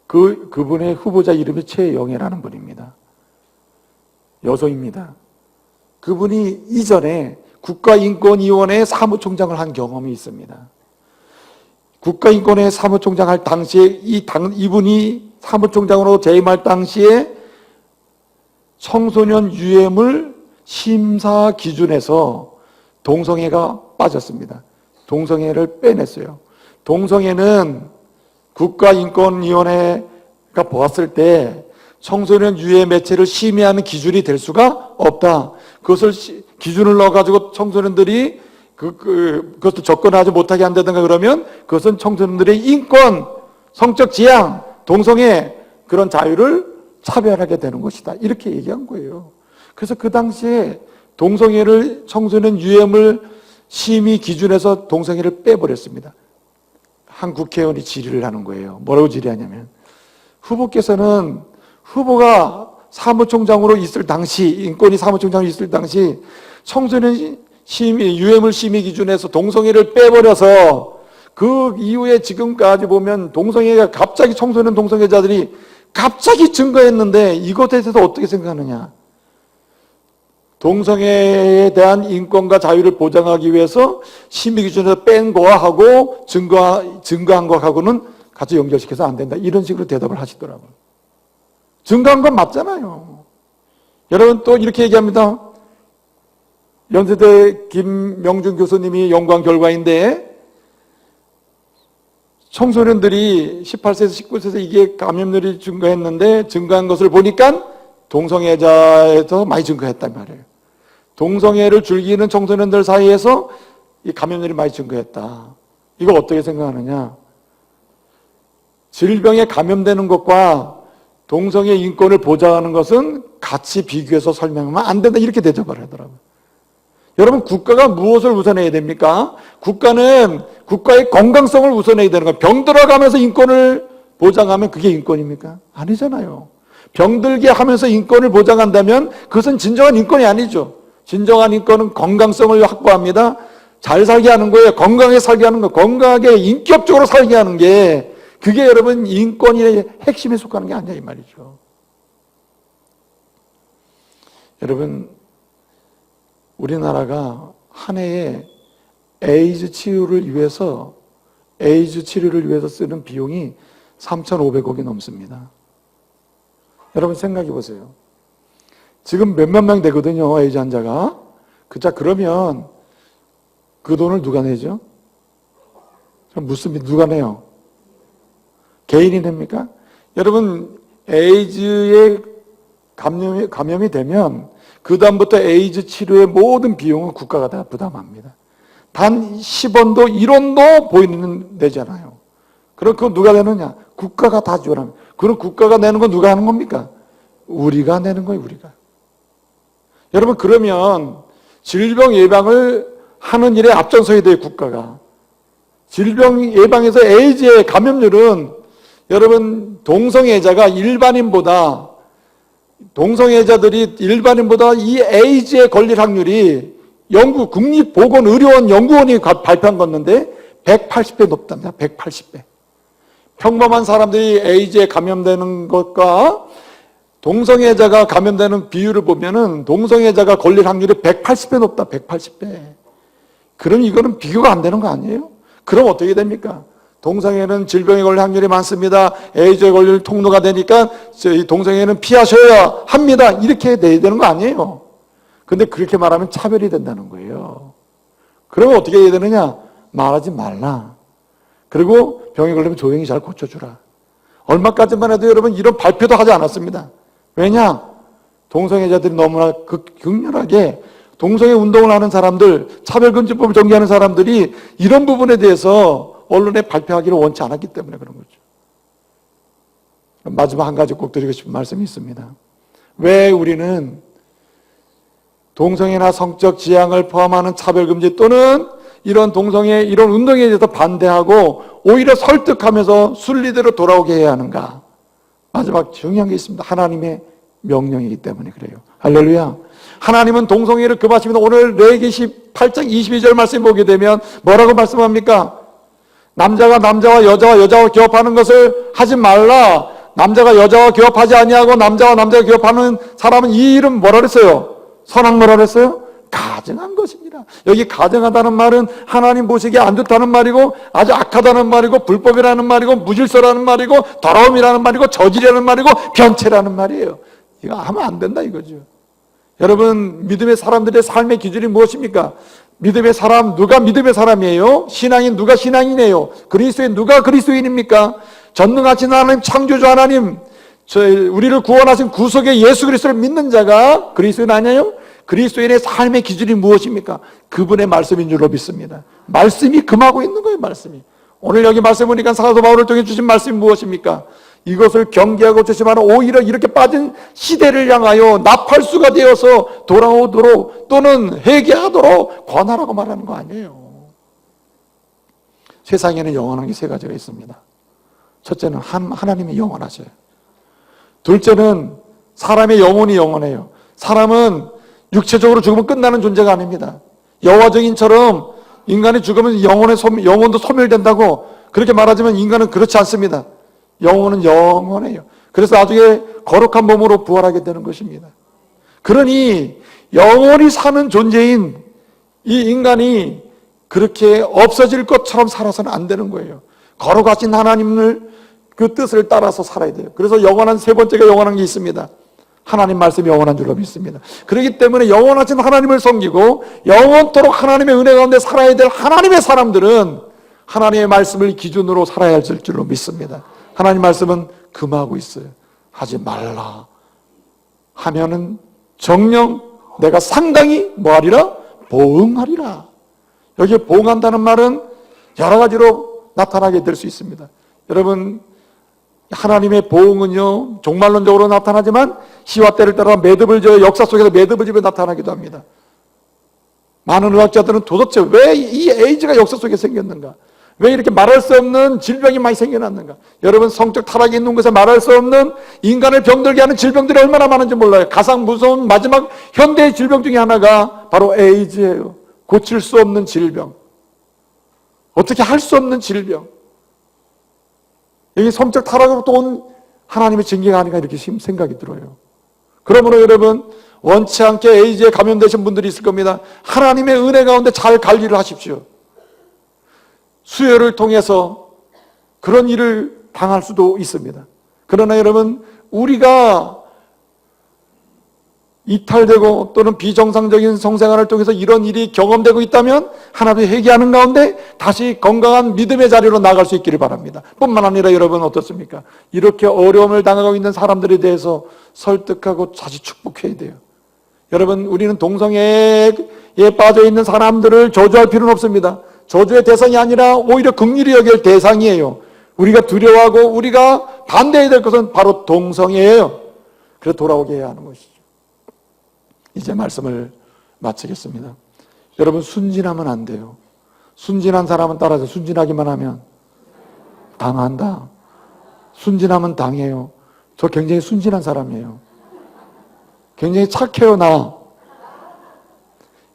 그분의 후보자 이름이 최영애라는 분입니다. 여성입니다. 그분이 이전에 국가인권위원회 사무총장을 한 경험이 있습니다. 국가인권회 사무총장 할 당시에 이분이 사무총장으로 재임할 당시에 청소년 유해물 심사 기준에서 동성애가 빠졌습니다. 동성애를 빼냈어요. 동성애는 국가인권위원회가 보았을 때 청소년 유해 매체를 심의하는 기준이 될 수가 없다. 그것을 기준을 넣어가지고 청소년들이 그것도 접근하지 못하게 한다든가 그러면 그것은 청소년들의 인권, 성적 지향, 동성애 그런 자유를 차별하게 되는 것이다. 이렇게 얘기한 거예요. 그래서 그 당시에 동성애를 청소년 유해물 심의 기준에서 동성애를 빼버렸습니다. 한 국회의원이 질의를 하는 거예요. 뭐라고 질의하냐면 후보께서는 후보가 사무총장으로 있을 당시, 인권위 사무총장으로 있을 당시 청소년 유해물 심의 기준에서 동성애를 빼버려서 그 이후에 지금까지 보면 동성애가 갑자기 청소년 동성애자들이 갑자기 증가했는데 이것에 대해서 어떻게 생각하느냐. 동성애에 대한 인권과 자유를 보장하기 위해서 심의 기준에서 뺀 거하고 증가한 거하고는 같이 연결시켜서 안 된다. 이런 식으로 대답을 하시더라고요. 증가한 건 맞잖아요. 여러분 또 이렇게 얘기합니다. 연세대 김명준 교수님이 연구한 결과인데 청소년들이 18세에서 19세에서 이게 감염률이 증가했는데 증가한 것을 보니까 동성애자에서 많이 증가했단 말이에요. 동성애를 즐기는 청소년들 사이에서 이 감염률이 많이 증가했다. 이거 어떻게 생각하느냐? 질병에 감염되는 것과 동성애 인권을 보장하는 것은 같이 비교해서 설명하면 안 된다. 이렇게 대접을 하더라고요. 여러분, 국가가 무엇을 우선해야 됩니까? 국가는 국가의 건강성을 우선해야 되는 거예요. 병 들어가면서 인권을 보장하면 그게 인권입니까? 아니잖아요. 병들게 하면서 인권을 보장한다면 그것은 진정한 인권이 아니죠. 진정한 인권은 건강성을 확보합니다. 잘 살게 하는 거예요. 건강하게 살게 하는 거. 건강하게 인격적으로 살게 하는 게 그게 여러분 인권의 핵심에 속하는 게 아니야 이 말이죠. 여러분 우리나라가 한 해에 에이즈 치료를 위해서 쓰는 비용이 3,500억이 넘습니다. 여러분 생각해 보세요. 지금 몇몇 명 되거든요, 에이즈 환자가. 자, 그러면 그 돈을 누가 내죠? 묻습니다. 누가 내요? 개인이 냅니까? 여러분, 에이즈에 감염이 되면 그다음부터 에이즈 치료의 모든 비용은 국가가 다 부담합니다. 단 10원도 1원도 보이는 내잖아요. 그럼 그거 누가 내느냐? 국가가 다 지원합니다. 그럼 국가가 내는 건 누가 하는 겁니까? 우리가 내는 거예요, 우리가. 여러분, 그러면 질병 예방을 하는 일에 앞장서야 돼요, 국가가. 질병 예방에서 에이즈의 감염률은 여러분, 동성애자들이 일반인보다 이 에이즈에 걸릴 확률이 국립보건의료원 연구원이 발표한 건데 180배 높답니다. 180배. 평범한 사람들이 에이즈에 감염되는 것과 동성애자가 감염되는 비율을 보면은 동성애자가 걸릴 확률이 180배 높다. 180배. 그럼 이거는 비교가 안 되는 거 아니에요? 그럼 어떻게 됩니까? 동성애는 질병에 걸릴 확률이 많습니다. 에이즈에 걸릴 통로가 되니까 이 동성애는 피하셔야 합니다. 이렇게 내야 되는 거 아니에요? 근데 그렇게 말하면 차별이 된다는 거예요. 그러면 어떻게 해야 되느냐? 말하지 말라. 그리고 병이 걸리면 조용히 잘 고쳐주라. 얼마까지만 해도 여러분 이런 발표도 하지 않았습니다. 왜냐? 동성애자들이 너무나 격렬하게 동성애 운동을 하는 사람들, 차별금지법을 정기하는 사람들이 이런 부분에 대해서 언론에 발표하기를 원치 않았기 때문에 그런 거죠. 마지막 한 가지 꼭 드리고 싶은 말씀이 있습니다. 왜 우리는 동성애나 성적 지향을 포함하는 차별금지 또는 이런 동성애, 이런 운동에 대해서 반대하고 오히려 설득하면서 순리대로 돌아오게 해야 하는가? 마지막 중요한 게 있습니다. 하나님의 명령이기 때문에 그래요. 할렐루야. 하나님은 동성애를 금하십니다. 오늘 레위기 8장 22절 말씀 보게 되면 뭐라고 말씀합니까? 남자가 남자와 여자와 교합하는 것을 하지 말라. 남자가 여자와 교합하지 아니하고 남자와 남자가 교합하는 사람은 이 이름 뭐라 그랬어요? 선악 뭐라 그랬어요? 가증한 것입니다. 여기 가증하다는 말은 하나님 보시기에 안 좋다는 말이고 아주 악하다는 말이고 불법이라는 말이고 무질서라는 말이고 더러움이라는 말이고 저질이라는 말이고 변체라는 말이에요. 이거 하면 안 된다 이거죠. 여러분 믿음의 사람들의 삶의 기준이 무엇입니까? 믿음의 사람 누가 믿음의 사람이에요? 신앙인 누가 신앙이네요? 그리스도인 누가 그리스도인입니까? 전능하신 하나님 창조주 하나님 우리를 구원하신 구속의 예수 그리스도를 믿는 자가 그리스도인 아니에요? 그리스도인의 삶의 기준이 무엇입니까? 그분의 말씀인 줄로 믿습니다. 말씀이 금하고 있는 거예요, 말씀이. 오늘 여기 말씀 보니까 사도 바울을 통해 주신 말씀이 무엇입니까? 이것을 경계하고 조심하는 오히려 이렇게 빠진 시대를 향하여 나팔수가 되어서 돌아오도록 또는 회개하도록 권하라고 말하는 거 아니에요. 세상에는 영원한 게 세 가지가 있습니다. 첫째는 하나님이 영원하셔요. 둘째는 사람의 영혼이 영원해요. 사람은 육체적으로 죽으면 끝나는 존재가 아닙니다. 여호와 증인처럼 인간이 죽으면 영혼도 소멸된다고 그렇게 말하지만 인간은 그렇지 않습니다. 영혼은 영원해요. 그래서 나중에 거룩한 몸으로 부활하게 되는 것입니다. 그러니 영원히 사는 존재인 이 인간이 그렇게 없어질 것처럼 살아서는 안 되는 거예요. 거룩하신 하나님을 그 뜻을 따라서 살아야 돼요. 그래서 영원한 세 번째가 영원한 게 있습니다. 하나님 말씀이 영원한 줄로 믿습니다. 그렇기 때문에 영원하신 하나님을 섬기고 영원토록 하나님의 은혜 가운데 살아야 될 하나님의 사람들은 하나님의 말씀을 기준으로 살아야 할 줄로 믿습니다. 하나님 말씀은 금하고 있어요. 하지 말라 하면은 정녕 내가 상당히 뭐하리라? 보응하리라. 여기에 보응한다는 말은 여러 가지로 나타나게 될 수 있습니다. 여러분 하나님의 보응은요 종말론적으로 나타나지만 시와 때를 따라 매듭을 지어 역사 속에서 매듭을 지어 나타나기도 합니다. 많은 의학자들은 도대체 왜 이 에이즈가 역사 속에 생겼는가? 왜 이렇게 말할 수 없는 질병이 많이 생겨났는가? 여러분, 성적 타락이 있는 곳에 말할 수 없는 인간을 병들게 하는 질병들이 얼마나 많은지 몰라요. 가장 무서운 마지막 현대의 질병 중에 하나가 바로 에이즈예요. 고칠 수 없는 질병. 어떻게 할 수 없는 질병. 여기 성적 타락으로부터 온 하나님의 징계가 아닌가 이렇게 생각이 들어요. 그러므로 여러분, 원치 않게 에이즈에 감염되신 분들이 있을 겁니다. 하나님의 은혜 가운데 잘 관리를 하십시오. 수혈을 통해서 그런 일을 당할 수도 있습니다. 그러나 여러분, 우리가 이탈되고 또는 비정상적인 성생활을 통해서 이런 일이 경험되고 있다면 하나도 회개하는 가운데 다시 건강한 믿음의 자리로 나갈 수 있기를 바랍니다. 뿐만 아니라 여러분 어떻습니까? 이렇게 어려움을 당하고 있는 사람들에 대해서 설득하고 다시 축복해야 돼요. 여러분, 우리는 동성애에 빠져 있는 사람들을 저주할 필요는 없습니다. 저주의 대상이 아니라 오히려 긍휼히 여길 대상이에요. 우리가 두려워하고 우리가 반대해야 될 것은 바로 동성애예요. 그래서 돌아오게 해야 하는 것이죠. 이제 말씀을 마치겠습니다. 여러분, 순진하면 안 돼요. 순진한 사람은 따라서 순진하기만 하면 당한다. 순진하면 당해요. 저 굉장히 순진한 사람이에요. 굉장히 착해요, 나.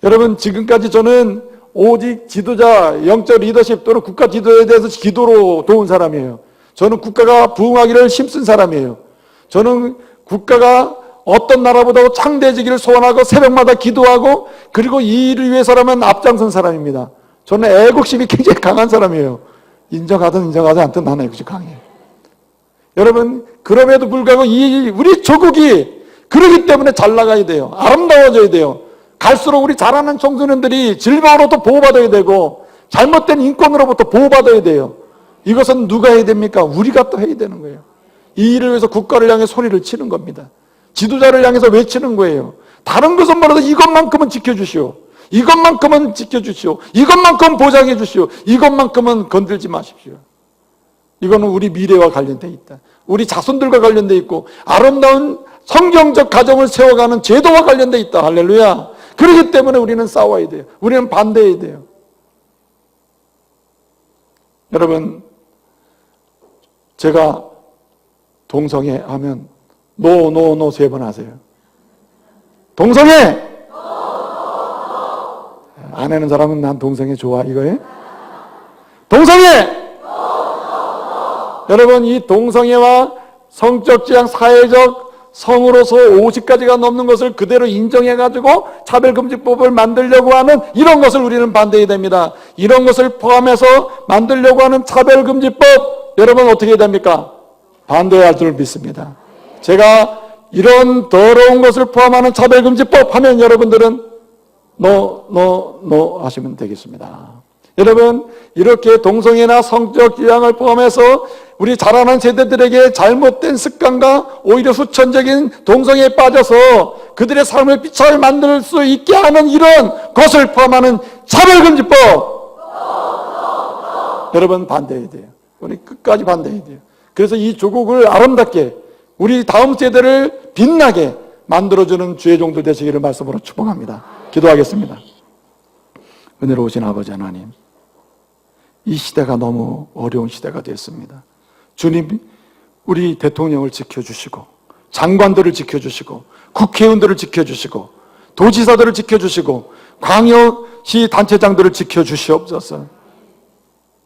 여러분, 지금까지 저는 오직 지도자, 영적 리더십 또는 국가 지도에 대해서 기도로 도운 사람이에요. 저는 국가가 부흥하기를 힘쓴 사람이에요. 저는 국가가 어떤 나라보다 창대해지기를 소원하고 새벽마다 기도하고 그리고 이 일을 위해서라면 앞장선 사람입니다. 저는 애국심이 굉장히 강한 사람이에요. 인정하든 인정하지 않든 나는 애국심이 강해요. 여러분, 그럼에도 불구하고 우리 조국이 그러기 때문에 잘 나가야 돼요. 아름다워져야 돼요. 갈수록 우리 자라는 청소년들이 질병으로부터 보호받아야 되고 잘못된 인권으로부터 보호받아야 돼요. 이것은 누가 해야 됩니까? 우리가 또 해야 되는 거예요. 이 일을 위해서 국가를 향해 소리를 치는 겁니다. 지도자를 향해서 외치는 거예요. 다른 것은 몰라도 이것만큼은 지켜주시오. 이것만큼은 지켜주시오. 이것만큼은 보장해 주시오. 이것만큼은 건들지 마십시오. 이거는 우리 미래와 관련돼 있다. 우리 자손들과 관련돼 있고 아름다운 성경적 가정을 세워가는 제도와 관련돼 있다. 할렐루야. 그렇기 때문에 우리는 싸워야 돼요. 우리는 반대해야 돼요. 여러분, 제가 동성애 하면 노 3번 하세요. 동성애! 안 하는 사람은 난 동성애 좋아 이거예요? 동성애! 여러분, 이 동성애와 성적 지향, 사회적 성으로서 50가지가 넘는 것을 그대로 인정해가지고 차별금지법을 만들려고 하는 이런 것을 우리는 반대해야 됩니다. 이런 것을 포함해서 만들려고 하는 차별금지법, 여러분 어떻게 해야 됩니까? 반대해야 할 줄 믿습니다. 제가 이런 더러운 것을 포함하는 차별금지법 하면 여러분들은 노 하시면 되겠습니다. 여러분, 이렇게 동성애나 성적 지향을 포함해서 우리 자라는 세대들에게 잘못된 습관과 오히려 후천적인 동성애에 빠져서 그들의 삶을 비참하게 만들 수 있게 하는 이런 것을 포함하는 차별금지법, 여러분 반대해야 돼요. 우리 끝까지 반대해야 돼요. 그래서 이 조국을 아름답게 우리 다음 세대를 빛나게 만들어주는 주의 종들 되시기를 말씀으로 축복합니다. 기도하겠습니다. 은혜로우신 아버지 하나님, 이 시대가 너무 어려운 시대가 됐습니다. 주님, 우리 대통령을 지켜주시고 장관들을 지켜주시고 국회의원들을 지켜주시고 도지사들을 지켜주시고 광역시 단체장들을 지켜주시옵소서.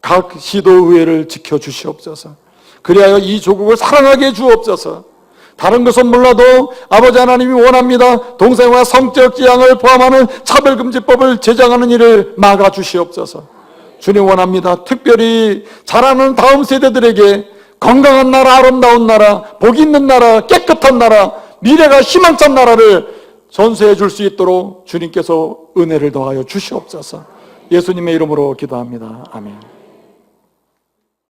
각 시도의회를 지켜주시옵소서. 그리하여 이 조국을 사랑하게 해주옵소서. 다른 것은 몰라도 아버지 하나님이 원합니다. 동성애와 성적 지향을 포함하는 차별금지법을 제정하는 일을 막아주시옵소서. 주님 원합니다. 특별히 자라는 다음 세대들에게 건강한 나라, 아름다운 나라, 복 있는 나라, 깨끗한 나라, 미래가 희망찬 나라를 전수해 줄 수 있도록 주님께서 은혜를 더하여 주시옵소서. 예수님의 이름으로 기도합니다. 아멘.